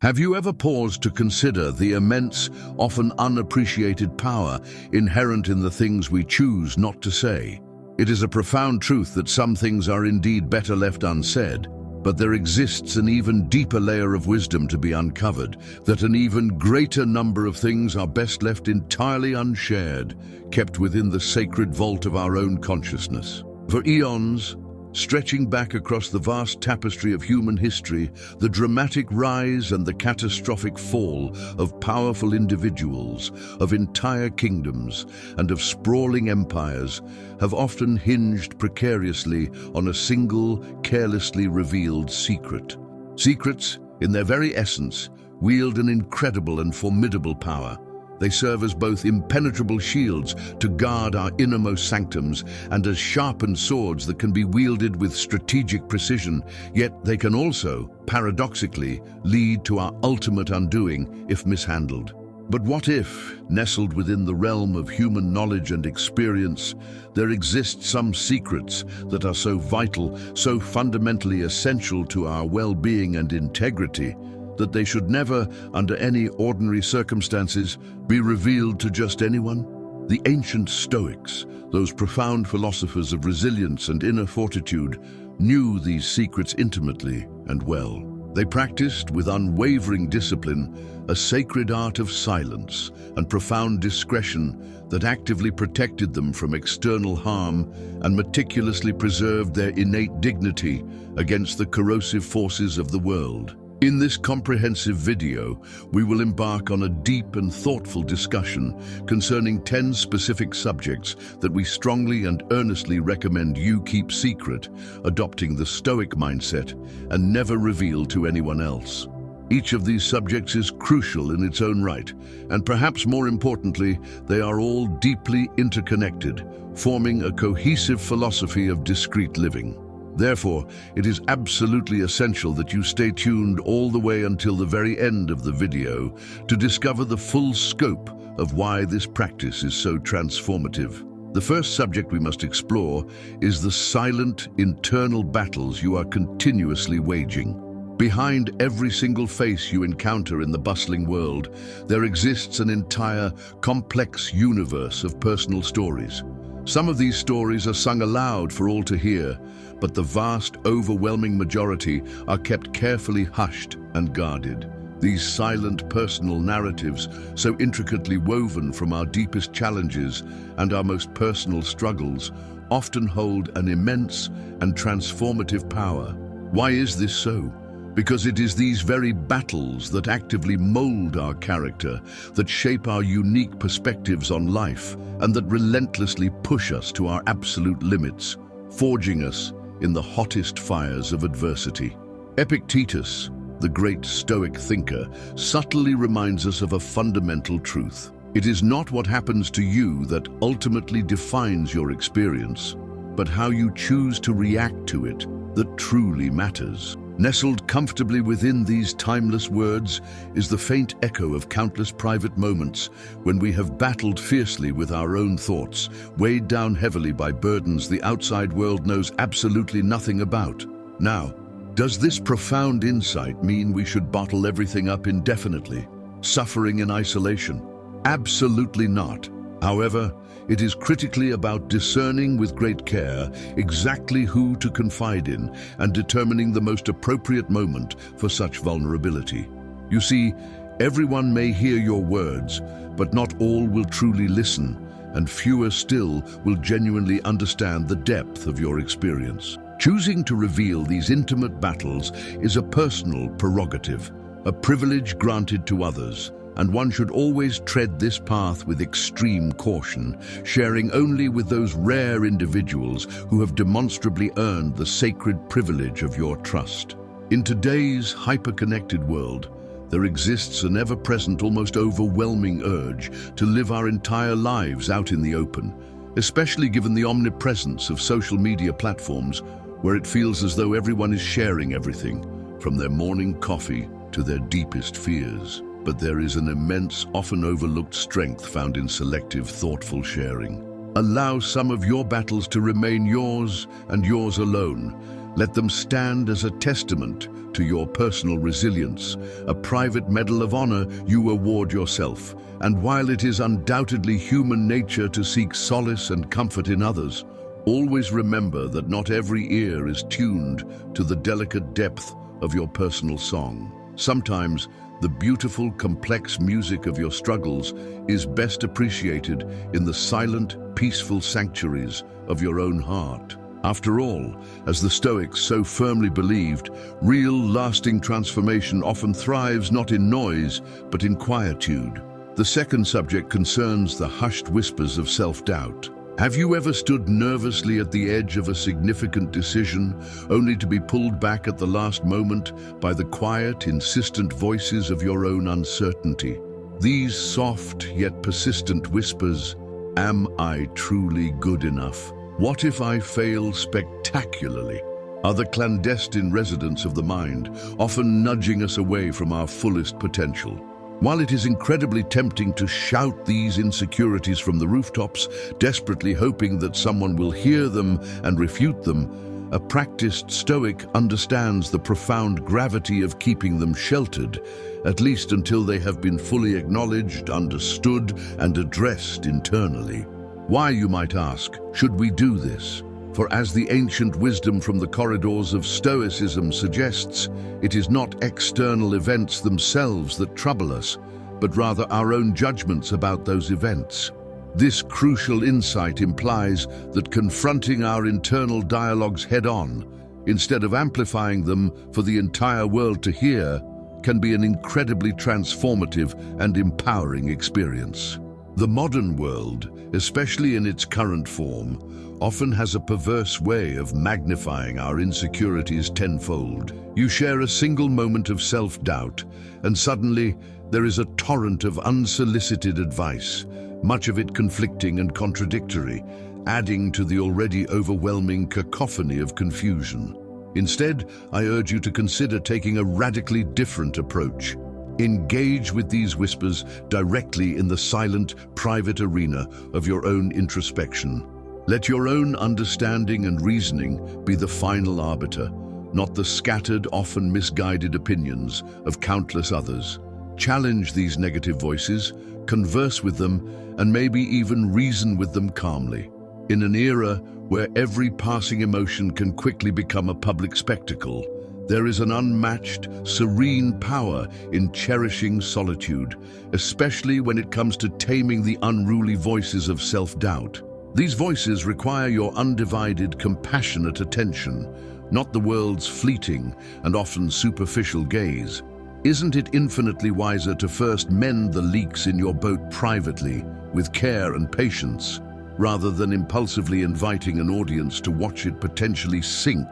Have you ever paused to consider the immense, often unappreciated power inherent in the things we choose not to say? It is a profound truth that some things are indeed better left unsaid, but there exists an even deeper layer of wisdom to be uncovered, that an even greater number of things are best left entirely unshared, kept within the sacred vault of our own consciousness. For eons, stretching back across the vast tapestry of human history, the dramatic rise and the catastrophic fall of powerful individuals, of entire kingdoms, and of sprawling empires have often hinged precariously on a single, carelessly revealed secret. Secrets, in their very essence, wield an incredible and formidable power. They serve as both impenetrable shields to guard our innermost sanctums and as sharpened swords that can be wielded with strategic precision, yet they can also, paradoxically, lead to our ultimate undoing if mishandled. But what if, nestled within the realm of human knowledge and experience, there exist some secrets that are so vital, so fundamentally essential to our well-being and integrity, that they should never, under any ordinary circumstances, be revealed to just anyone? The ancient Stoics, those profound philosophers of resilience and inner fortitude, knew these secrets intimately and well. They practiced with unwavering discipline a sacred art of silence and profound discretion that actively protected them from external harm and meticulously preserved their innate dignity against the corrosive forces of the world. In this comprehensive video, we will embark on a deep and thoughtful discussion concerning 10 specific subjects that we strongly and earnestly recommend you keep secret, adopting the Stoic mindset and never reveal to anyone else. Each of these subjects is crucial in its own right, and perhaps more importantly, they are all deeply interconnected, forming a cohesive philosophy of discreet living. Therefore, it is absolutely essential that you stay tuned all the way until the very end of the video to discover the full scope of why this practice is so transformative. The first subject we must explore is the silent internal battles you are continuously waging. Behind every single face you encounter in the bustling world, there exists an entire, complex universe of personal stories. Some of these stories are sung aloud for all to hear, but the vast, overwhelming majority are kept carefully hushed and guarded. These silent personal narratives, so intricately woven from our deepest challenges and our most personal struggles, often hold an immense and transformative power. Why is this so? Because it is these very battles that actively mold our character, that shape our unique perspectives on life, and that relentlessly push us to our absolute limits, forging us in the hottest fires of adversity. Epictetus, the great Stoic thinker, subtly reminds us of a fundamental truth. It is not what happens to you that ultimately defines your experience, but how you choose to react to it that truly matters. Nestled comfortably within these timeless words is the faint echo of countless private moments when we have battled fiercely with our own thoughts, weighed down heavily by burdens the outside world knows absolutely nothing about. Now, does this profound insight mean we should bottle everything up indefinitely, suffering in isolation? Absolutely not. However, it is critically about discerning with great care exactly who to confide in and determining the most appropriate moment for such vulnerability. You see, everyone may hear your words, but not all will truly listen, and fewer still will genuinely understand the depth of your experience. Choosing to reveal these intimate battles is a personal prerogative, a privilege granted to others, and one should always tread this path with extreme caution, sharing only with those rare individuals who have demonstrably earned the sacred privilege of your trust. In today's hyper-connected world, there exists an ever-present, almost overwhelming urge to live our entire lives out in the open, especially given the omnipresence of social media platforms, where it feels as though everyone is sharing everything, from their morning coffee to their deepest fears. But there is an immense, often overlooked strength found in selective, thoughtful sharing. Allow some of your battles to remain yours and yours alone. Let them stand as a testament to your personal resilience, a private medal of honor you award yourself. And while it is undoubtedly human nature to seek solace and comfort in others, always remember that not every ear is tuned to the delicate depth of your personal song. Sometimes, the beautiful, complex music of your struggles is best appreciated in the silent, peaceful sanctuaries of your own heart. After all, as the Stoics so firmly believed, real, lasting transformation often thrives not in noise, but in quietude. The second subject concerns the hushed whispers of self-doubt. Have you ever stood nervously at the edge of a significant decision, only to be pulled back at the last moment by the quiet, insistent voices of your own uncertainty? These soft yet persistent whispers, "Am I truly good enough? What if I fail spectacularly?" are the clandestine residents of the mind, often nudging us away from our fullest potential. While it is incredibly tempting to shout these insecurities from the rooftops, desperately hoping that someone will hear them and refute them, a practiced Stoic understands the profound gravity of keeping them sheltered, at least until they have been fully acknowledged, understood, and addressed internally. Why, you might ask, should we do this? For as the ancient wisdom from the corridors of Stoicism suggests, it is not external events themselves that trouble us, but rather our own judgments about those events. This crucial insight implies that confronting our internal dialogues head-on, instead of amplifying them for the entire world to hear, can be an incredibly transformative and empowering experience. The modern world, especially in its current form, often has a perverse way of magnifying our insecurities tenfold. You share a single moment of self-doubt, and suddenly there is a torrent of unsolicited advice, much of it conflicting and contradictory, adding to the already overwhelming cacophony of confusion. Instead, I urge you to consider taking a radically different approach. Engage with these whispers directly in the silent, private arena of your own introspection. Let your own understanding and reasoning be the final arbiter, not the scattered, often misguided opinions of countless others. Challenge these negative voices, converse with them, and maybe even reason with them calmly. In an era where every passing emotion can quickly become a public spectacle, there is an unmatched, serene power in cherishing solitude, especially when it comes to taming the unruly voices of self-doubt. These voices require your undivided, compassionate attention, not the world's fleeting and often superficial gaze. Isn't it infinitely wiser to first mend the leaks in your boat privately, with care and patience, rather than impulsively inviting an audience to watch it potentially sink?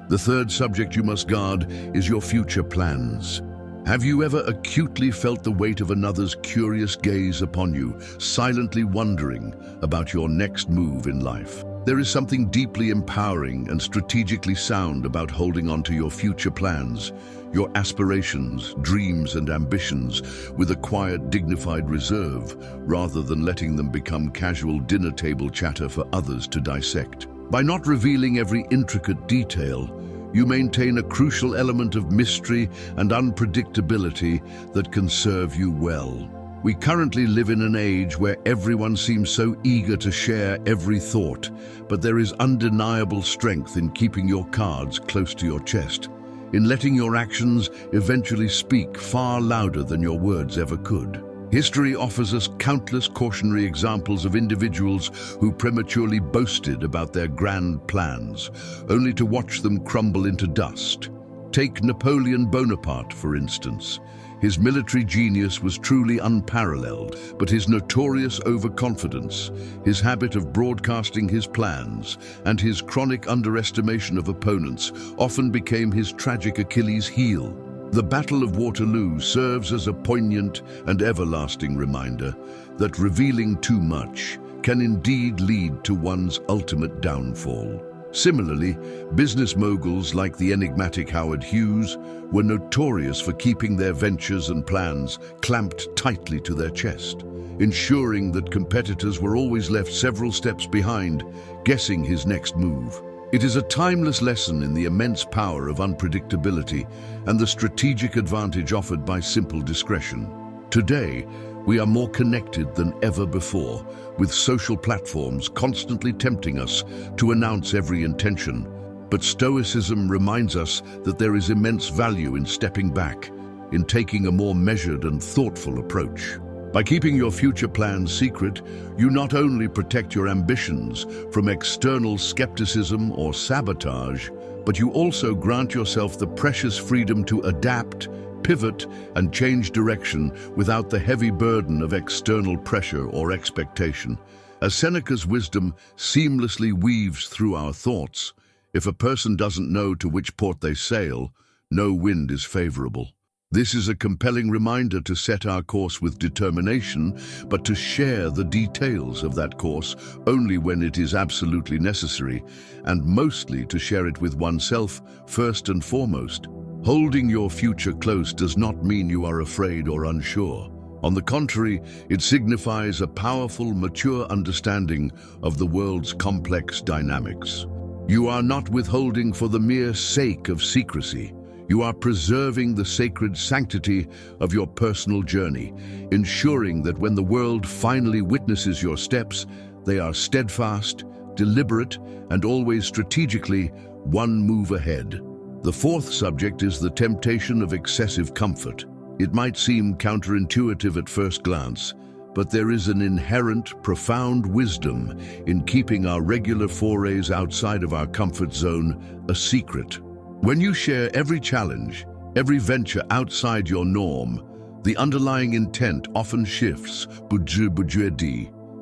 The third subject you must guard is your future plans. Have you ever acutely felt the weight of another's curious gaze upon you, silently wondering about your next move in life? There is something deeply empowering and strategically sound about holding on to your future plans, your aspirations, dreams, and ambitions with a quiet, dignified reserve, rather than letting them become casual dinner table chatter for others to dissect. By not revealing every intricate detail, you maintain a crucial element of mystery and unpredictability that can serve you well. We currently live in an age where everyone seems so eager to share every thought, but there is undeniable strength in keeping your cards close to your chest, in letting your actions eventually speak far louder than your words ever could. History offers us countless cautionary examples of individuals who prematurely boasted about their grand plans, only to watch them crumble into dust. Take Napoleon Bonaparte, for instance. His military genius was truly unparalleled, but his notorious overconfidence, his habit of broadcasting his plans, and his chronic underestimation of opponents often became his tragic Achilles heel. The Battle of Waterloo serves as a poignant and everlasting reminder that revealing too much can indeed lead to one's ultimate downfall. Similarly, business moguls like the enigmatic Howard Hughes were notorious for keeping their ventures and plans clamped tightly to their chest, ensuring that competitors were always left several steps behind, guessing his next move. It is a timeless lesson in the immense power of unpredictability and the strategic advantage offered by simple discretion. Today, we are more connected than ever before, with social platforms constantly tempting us to announce every intention. But Stoicism reminds us that there is immense value in stepping back, in taking a more measured and thoughtful approach. By keeping your future plans secret, you not only protect your ambitions from external skepticism or sabotage, but you also grant yourself the precious freedom to adapt, pivot, and change direction without the heavy burden of external pressure or expectation. As Seneca's wisdom seamlessly weaves through our thoughts, if a person doesn't know to which port they sail, no wind is favorable. This is a compelling reminder to set our course with determination, but to share the details of that course only when it is absolutely necessary, and mostly to share it with oneself first and foremost. Holding your future close does not mean you are afraid or unsure. On the contrary, it signifies a powerful, mature understanding of the world's complex dynamics. You are not withholding for the mere sake of secrecy. You are preserving the sacred sanctity of your personal journey, ensuring that when the world finally witnesses your steps, they are steadfast, deliberate, and always strategically one move ahead. The fourth subject is the temptation of excessive comfort. It might seem counterintuitive at first glance, but there is an inherent, profound wisdom in keeping our regular forays outside of our comfort zone a secret. When you share every challenge, every venture outside your norm, the underlying intent often shifts.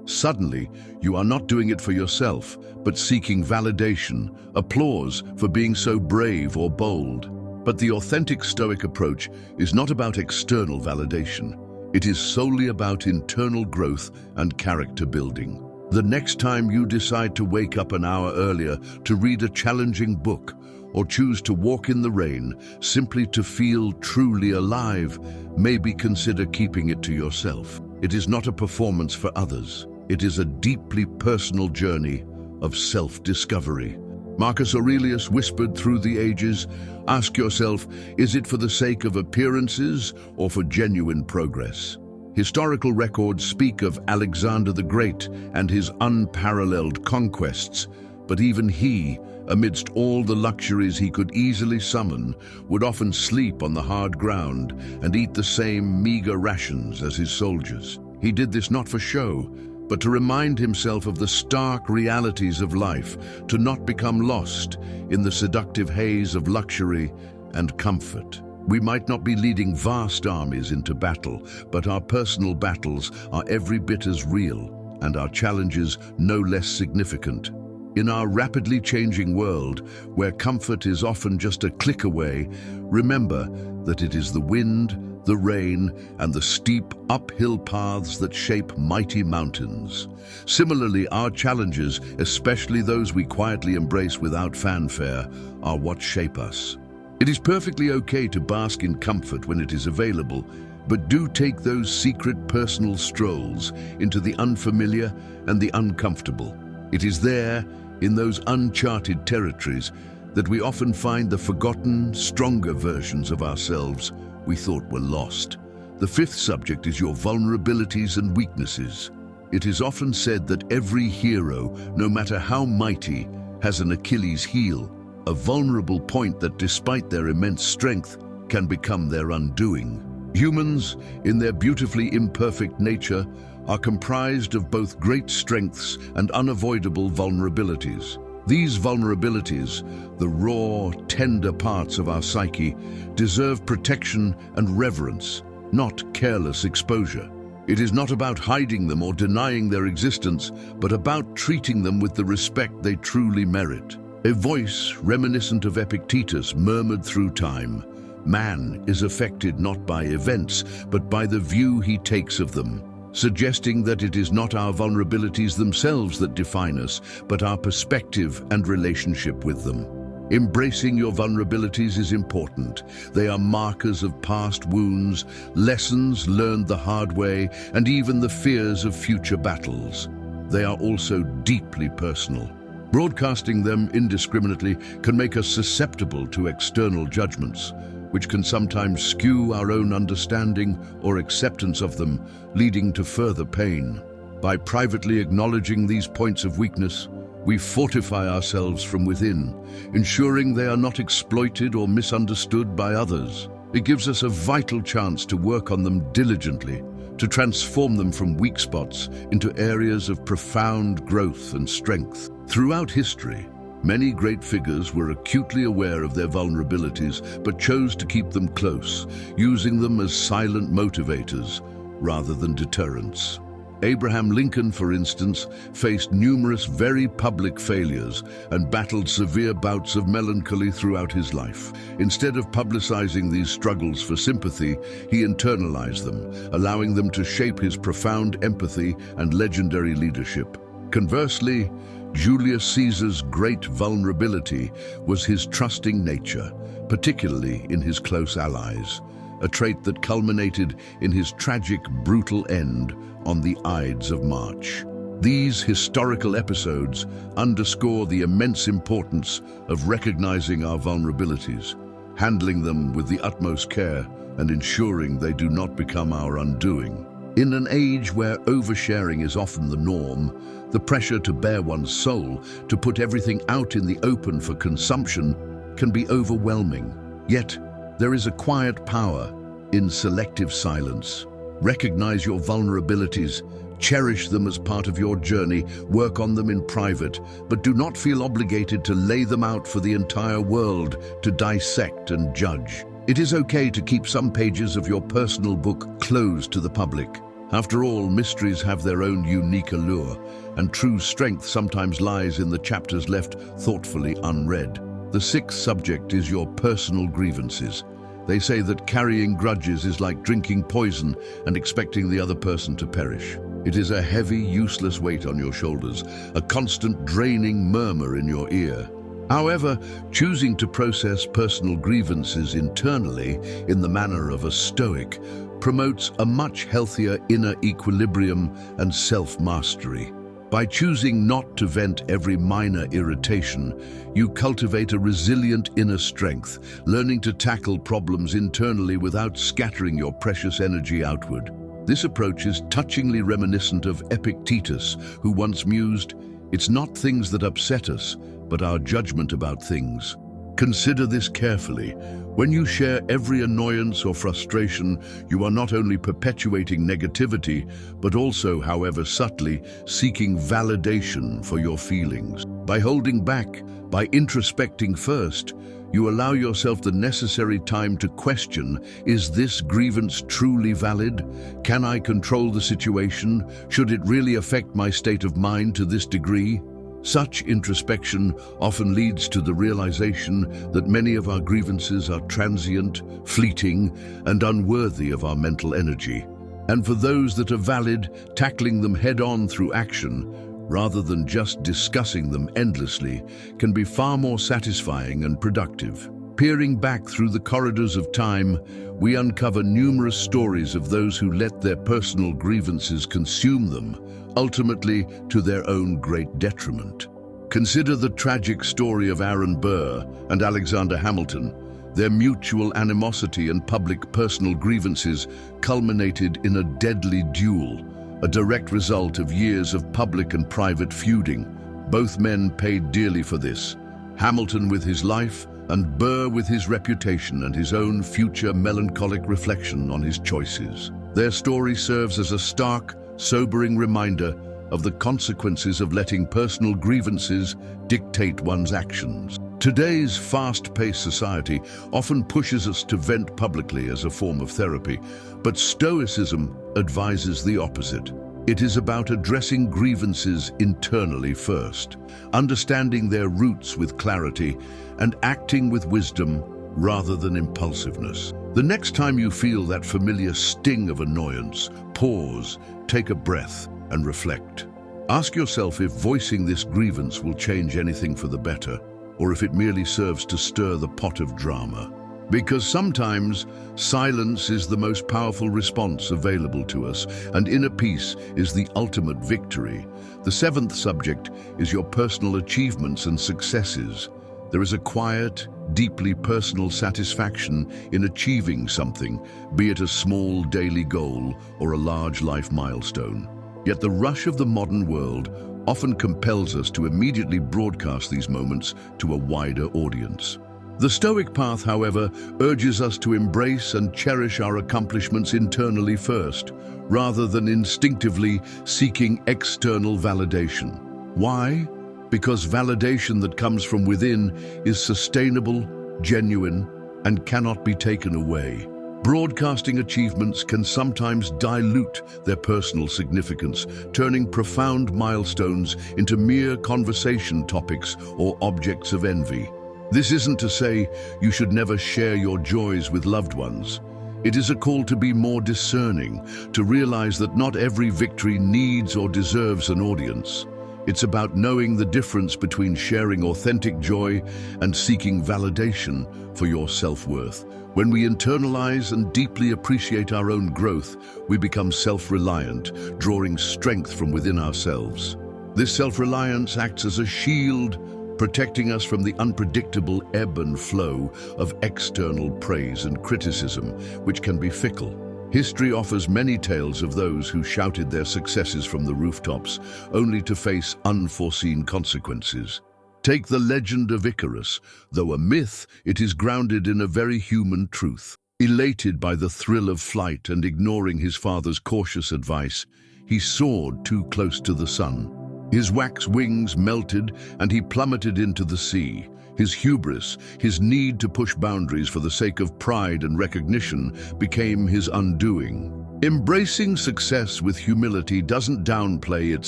Suddenly, you are not doing it for yourself, but seeking validation, applause for being so brave or bold. But the authentic Stoic approach is not about external validation. It is solely about internal growth and character building. The next time you decide to wake up an hour earlier to read a challenging book, or choose to walk in the rain simply to feel truly alive, maybe consider keeping it to yourself. It is not a performance for others. It is a deeply personal journey of self-discovery. Marcus Aurelius whispered through the ages, ask yourself, is it for the sake of appearances or for genuine progress? Historical records speak of Alexander the Great and his unparalleled conquests, but even he, amidst all the luxuries he could easily summon, would often sleep on the hard ground and eat the same meager rations as his soldiers. He did this not for show, but to remind himself of the stark realities of life, to not become lost in the seductive haze of luxury and comfort. We might not be leading vast armies into battle, but our personal battles are every bit as real, and our challenges no less significant. In our rapidly changing world, where comfort is often just a click away, remember that it is the wind, the rain, and the steep uphill paths that shape mighty mountains. Similarly, our challenges, especially those we quietly embrace without fanfare, are what shape us. It is perfectly okay to bask in comfort when it is available, but do take those secret personal strolls into the unfamiliar and the uncomfortable. It is there, in those uncharted territories, that we often find the forgotten, stronger versions of ourselves we thought were lost. The fifth subject is your vulnerabilities and weaknesses. It is often said that every hero, no matter how mighty, has an Achilles heel, a vulnerable point that, despite their immense strength, can become their undoing. Humans, in their beautifully imperfect nature, are comprised of both great strengths and unavoidable vulnerabilities. These vulnerabilities, the raw, tender parts of our psyche, deserve protection and reverence, not careless exposure. It is not about hiding them or denying their existence, but about treating them with the respect they truly merit. A voice reminiscent of Epictetus murmured through time, "Man is affected not by events, but by the view he takes of them," suggesting that it is not our vulnerabilities themselves that define us, but our perspective and relationship with them. Embracing your vulnerabilities is important. They are markers of past wounds, lessons learned the hard way, and even the fears of future battles. They are also deeply personal. Broadcasting them indiscriminately can make us susceptible to external judgments, which can sometimes skew our own understanding or acceptance of them, leading to further pain. By privately acknowledging these points of weakness, we fortify ourselves from within, ensuring they are not exploited or misunderstood by others. It gives us a vital chance to work on them diligently, to transform them from weak spots into areas of profound growth and strength. Throughout history, many great figures were acutely aware of their vulnerabilities but chose to keep them close, using them as silent motivators rather than deterrents. Abraham Lincoln, for instance, faced numerous very public failures and battled severe bouts of melancholy throughout his life. Instead of publicizing these struggles for sympathy, he internalized them, allowing them to shape his profound empathy and legendary leadership. Conversely, Julius Caesar's great vulnerability was his trusting nature, particularly in his close allies, a trait that culminated in his tragic, brutal end on the Ides of March. These historical episodes underscore the immense importance of recognizing our vulnerabilities, handling them with the utmost care, and ensuring they do not become our undoing. In an age where oversharing is often the norm, the pressure to bare one's soul, to put everything out in the open for consumption, can be overwhelming. Yet, there is a quiet power in selective silence. Recognize your vulnerabilities, cherish them as part of your journey, work on them in private, but do not feel obligated to lay them out for the entire world to dissect and judge. It is okay to keep some pages of your personal book closed to the public. After all, mysteries have their own unique allure, and true strength sometimes lies in the chapters left thoughtfully unread. The sixth subject is your personal grievances. They say that carrying grudges is like drinking poison and expecting the other person to perish. It is a heavy, useless weight on your shoulders, a constant draining murmur in your ear. However, choosing to process personal grievances internally in the manner of a Stoic promotes a much healthier inner equilibrium and self-mastery. By choosing not to vent every minor irritation, you cultivate a resilient inner strength, learning to tackle problems internally without scattering your precious energy outward. This approach is touchingly reminiscent of Epictetus, who once mused, "It's not things that upset us, but our judgment about things." Consider this carefully. When you share every annoyance or frustration, you are not only perpetuating negativity, but also, however subtly, seeking validation for your feelings. By holding back, by introspecting first, you allow yourself the necessary time to question, is this grievance truly valid? Can I control the situation? Should it really affect my state of mind to this degree? Such introspection often leads to the realization that many of our grievances are transient, fleeting, and unworthy of our mental energy. And for those that are valid, tackling them head-on through action, rather than just discussing them endlessly, can be far more satisfying and productive. Peering back through the corridors of time, we uncover numerous stories of those who let their personal grievances consume them, ultimately to their own great detriment. Consider the tragic story of Aaron Burr and Alexander Hamilton. Their mutual animosity and public personal grievances culminated in a deadly duel, a direct result of years of public and private feuding. Both men paid dearly for this, Hamilton with his life and Burr with his reputation and his own future melancholic reflection on his choices. Their story serves as a stark, sobering reminder of the consequences of letting personal grievances dictate one's actions. Today's fast-paced society often pushes us to vent publicly as a form of therapy, but Stoicism advises the opposite. It is about addressing grievances internally first, understanding their roots with clarity, and acting with wisdom rather than impulsiveness. The next time you feel that familiar sting of annoyance, pause, take a breath, and reflect. Ask yourself if voicing this grievance will change anything for the better, or if it merely serves to stir the pot of drama. Because sometimes silence is the most powerful response available to us, and inner peace is the ultimate victory. The seventh subject is your personal achievements and successes. There is a quiet, deeply personal satisfaction in achieving something, be it a small daily goal or a large life milestone. Yet the rush of the modern world often compels us to immediately broadcast these moments to a wider audience. The Stoic path, however, urges us to embrace and cherish our accomplishments internally first, rather than instinctively seeking external validation. Why? Because validation that comes from within is sustainable, genuine, and cannot be taken away. Broadcasting achievements can sometimes dilute their personal significance, turning profound milestones into mere conversation topics or objects of envy. This isn't to say you should never share your joys with loved ones. It is a call to be more discerning, to realize that not every victory needs or deserves an audience. It's about knowing the difference between sharing authentic joy and seeking validation for your self-worth. When we internalize and deeply appreciate our own growth, we become self-reliant, drawing strength from within ourselves. This self-reliance acts as a shield, protecting us from the unpredictable ebb and flow of external praise and criticism, which can be fickle. History offers many tales of those who shouted their successes from the rooftops, only to face unforeseen consequences. Take the legend of Icarus. Though a myth, it is grounded in a very human truth. Elated by the thrill of flight and ignoring his father's cautious advice, he soared too close to the sun. His wax wings melted and he plummeted into the sea. His hubris, his need to push boundaries for the sake of pride and recognition, became his undoing. Embracing success with humility doesn't downplay its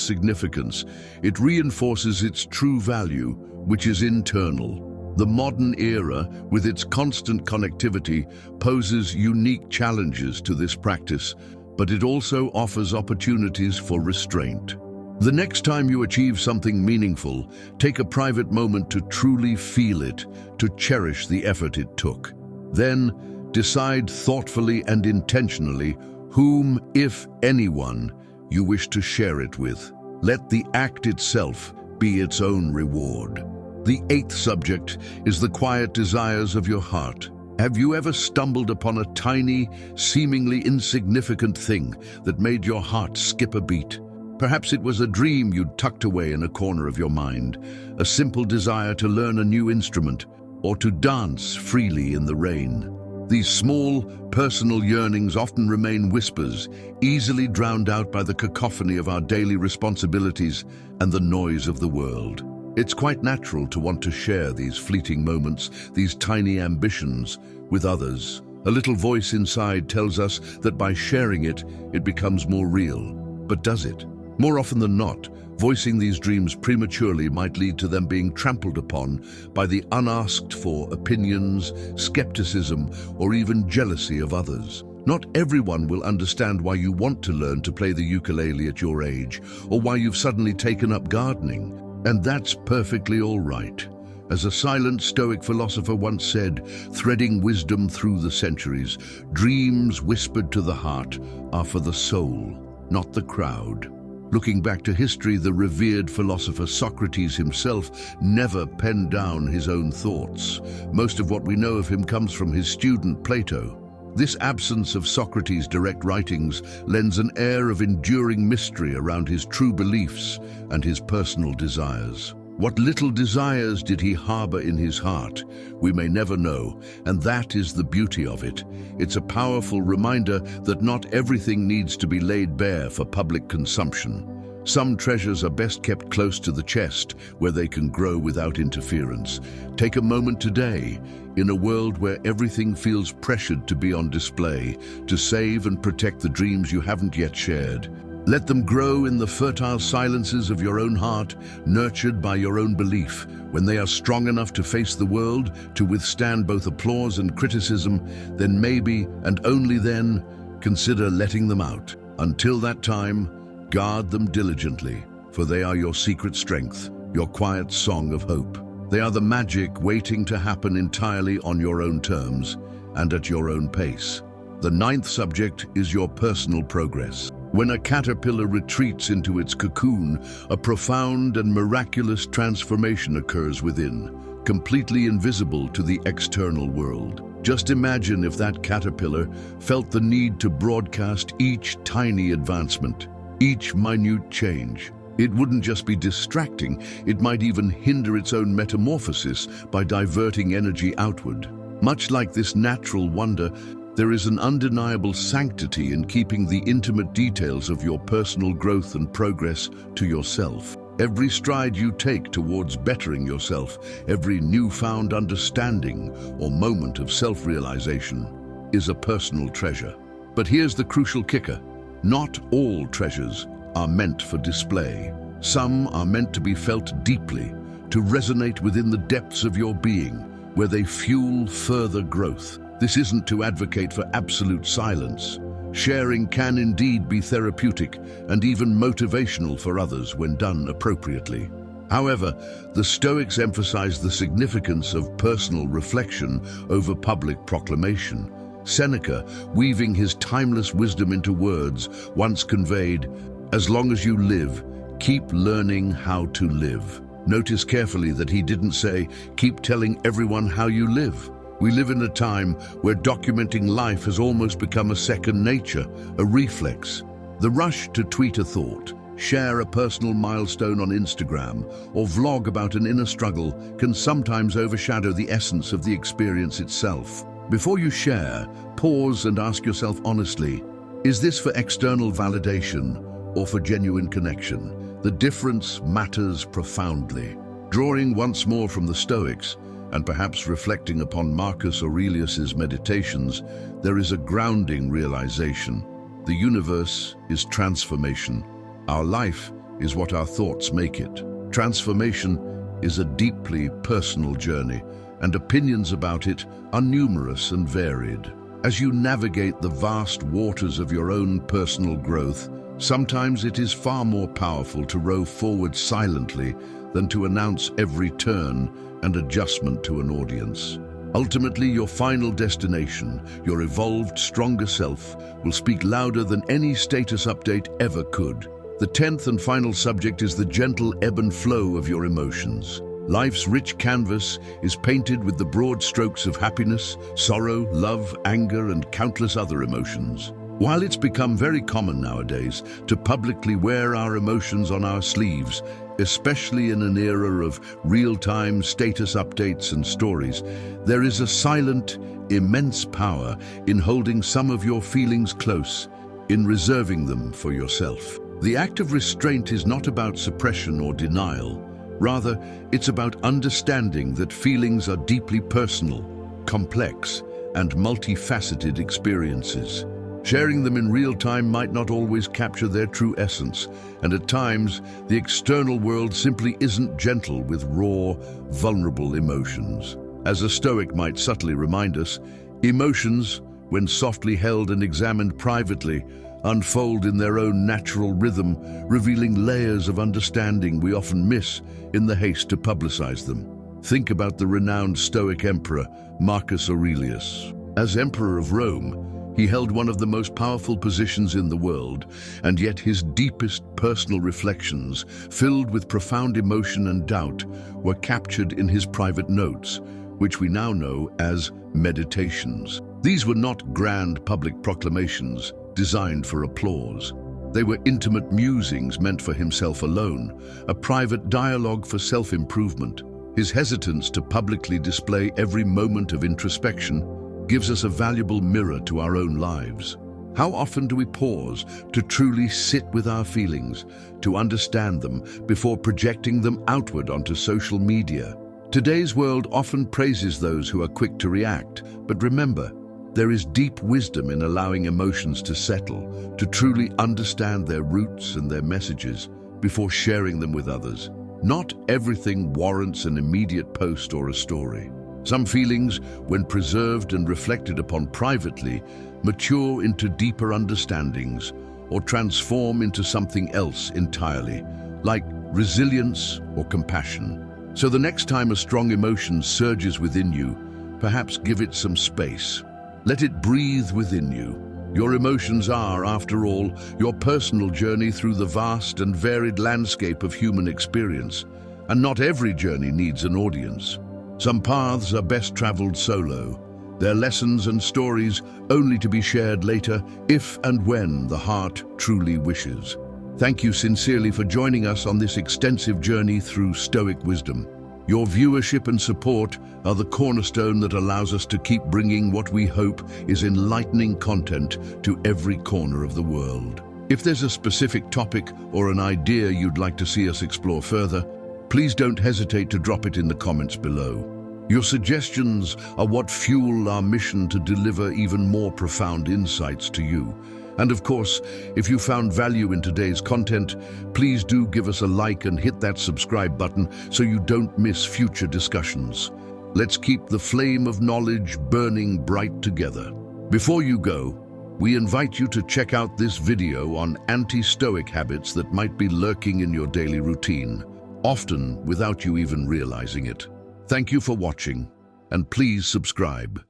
significance. It reinforces its true value, which is internal. The modern era, with its constant connectivity, poses unique challenges to this practice, but it also offers opportunities for restraint. The next time you achieve something meaningful, take a private moment to truly feel it, to cherish the effort it took. Then, decide thoughtfully and intentionally whom, if anyone, you wish to share it with. Let the act itself be its own reward. The eighth subject is the quiet desires of your heart. Have you ever stumbled upon a tiny, seemingly insignificant thing that made your heart skip a beat? Perhaps it was a dream you'd tucked away in a corner of your mind, a simple desire to learn a new instrument, or to dance freely in the rain. These small, personal yearnings often remain whispers, easily drowned out by the cacophony of our daily responsibilities and the noise of the world. It's quite natural to want to share these fleeting moments, these tiny ambitions, with others. A little voice inside tells us that by sharing it, it becomes more real. But does it? More often than not, voicing these dreams prematurely might lead to them being trampled upon by the unasked-for opinions, skepticism, or even jealousy of others. Not everyone will understand why you want to learn to play the ukulele at your age, or why you've suddenly taken up gardening. And that's perfectly all right. As a silent Stoic philosopher once said, threading wisdom through the centuries, dreams whispered to the heart are for the soul, not the crowd. Looking back to history, the revered philosopher Socrates himself never penned down his own thoughts. Most of what we know of him comes from his student Plato. This absence of Socrates' direct writings lends an air of enduring mystery around his true beliefs and his personal desires. What little desires did he harbor in his heart? We may never know, and that is the beauty of it. It's a powerful reminder that not everything needs to be laid bare for public consumption. Some treasures are best kept close to the chest, where they can grow without interference. Take a moment today, in a world where everything feels pressured to be on display, to save and protect the dreams you haven't yet shared. Let them grow in the fertile silences of your own heart, nurtured by your own belief. When they are strong enough to face the world, to withstand both applause and criticism, then maybe, and only then, consider letting them out. Until that time, guard them diligently, for they are your secret strength, your quiet song of hope. They are the magic waiting to happen entirely on your own terms. and at your own pace. The ninth subject is your personal progress. When a caterpillar retreats into its cocoon, a profound and miraculous transformation occurs within, completely invisible to the external world. Just imagine if that caterpillar felt the need to broadcast each tiny advancement, each minute change. It wouldn't just be distracting, it might even hinder its own metamorphosis by diverting energy outward. Much like this natural wonder, there is an undeniable sanctity in keeping the intimate details of your personal growth and progress to yourself. Every stride you take towards bettering yourself, every newfound understanding or moment of self-realization is a personal treasure. But here's the crucial kicker. Not all treasures are meant for display. Some are meant to be felt deeply, to resonate within the depths of your being, where they fuel further growth. This isn't to advocate for absolute silence. Sharing can indeed be therapeutic and even motivational for others when done appropriately. However, the Stoics emphasize the significance of personal reflection over public proclamation. Seneca, weaving his timeless wisdom into words, once conveyed, "As long as you live, keep learning how to live." Notice carefully that he didn't say, "Keep telling everyone how you live." We live in a time where documenting life has almost become a second nature, a reflex. The rush to tweet a thought, share a personal milestone on Instagram, or vlog about an inner struggle can sometimes overshadow the essence of the experience itself. Before you share, pause and ask yourself honestly, is this for external validation or for genuine connection? The difference matters profoundly. Drawing once more from the Stoics, and perhaps reflecting upon Marcus Aurelius's meditations, there is a grounding realization. The universe is transformation. Our life is what our thoughts make it. Transformation is a deeply personal journey, and opinions about it are numerous and varied. As you navigate the vast waters of your own personal growth, sometimes it is far more powerful to row forward silently than to announce every turn and adjustment to an audience. Ultimately, your final destination, your evolved, stronger self, will speak louder than any status update ever could. The 10th and final subject is the gentle ebb and flow of your emotions. Life's rich canvas is painted with the broad strokes of happiness, sorrow, love, anger, and countless other emotions. While it's become very common nowadays to publicly wear our emotions on our sleeves, especially in an era of real-time status updates and stories, there is a silent, immense power in holding some of your feelings close, in reserving them for yourself. The act of restraint is not about suppression or denial. Rather, it's about understanding that feelings are deeply personal, complex, and multifaceted experiences. Sharing them in real time might not always capture their true essence, and at times, the external world simply isn't gentle with raw, vulnerable emotions. As a Stoic might subtly remind us, emotions, when softly held and examined privately, unfold in their own natural rhythm, revealing layers of understanding we often miss in the haste to publicize them. Think about the renowned Stoic emperor, Marcus Aurelius. As Emperor of Rome, he held one of the most powerful positions in the world, and yet his deepest personal reflections, filled with profound emotion and doubt, were captured in his private notes, which we now know as meditations. These were not grand public proclamations designed for applause. They were intimate musings meant for himself alone, a private dialogue for self-improvement. His hesitance to publicly display every moment of introspection gives us a valuable mirror to our own lives. How often do we pause to truly sit with our feelings, to understand them before projecting them outward onto social media? Today's world often praises those who are quick to react, but remember, there is deep wisdom in allowing emotions to settle, to truly understand their roots and their messages before sharing them with others. Not everything warrants an immediate post or a story. Some feelings, when preserved and reflected upon privately, mature into deeper understandings or transform into something else entirely, like resilience or compassion. So the next time a strong emotion surges within you, perhaps give it some space. Let it breathe within you. Your emotions are, after all, your personal journey through the vast and varied landscape of human experience. And not every journey needs an audience. Some paths are best traveled solo, their lessons and stories only to be shared later if and when the heart truly wishes. Thank you sincerely for joining us on this extensive journey through Stoic wisdom. Your viewership and support are the cornerstone that allows us to keep bringing what we hope is enlightening content to every corner of the world. If there's a specific topic or an idea you'd like to see us explore further, please don't hesitate to drop it in the comments below. Your suggestions are what fuel our mission to deliver even more profound insights to you. And of course, if you found value in today's content, please do give us a like and hit that subscribe button so you don't miss future discussions. Let's keep the flame of knowledge burning bright together. Before you go, we invite you to check out this video on anti-Stoic habits that might be lurking in your daily routine, often without you even realizing it. Thank you for watching, and please subscribe.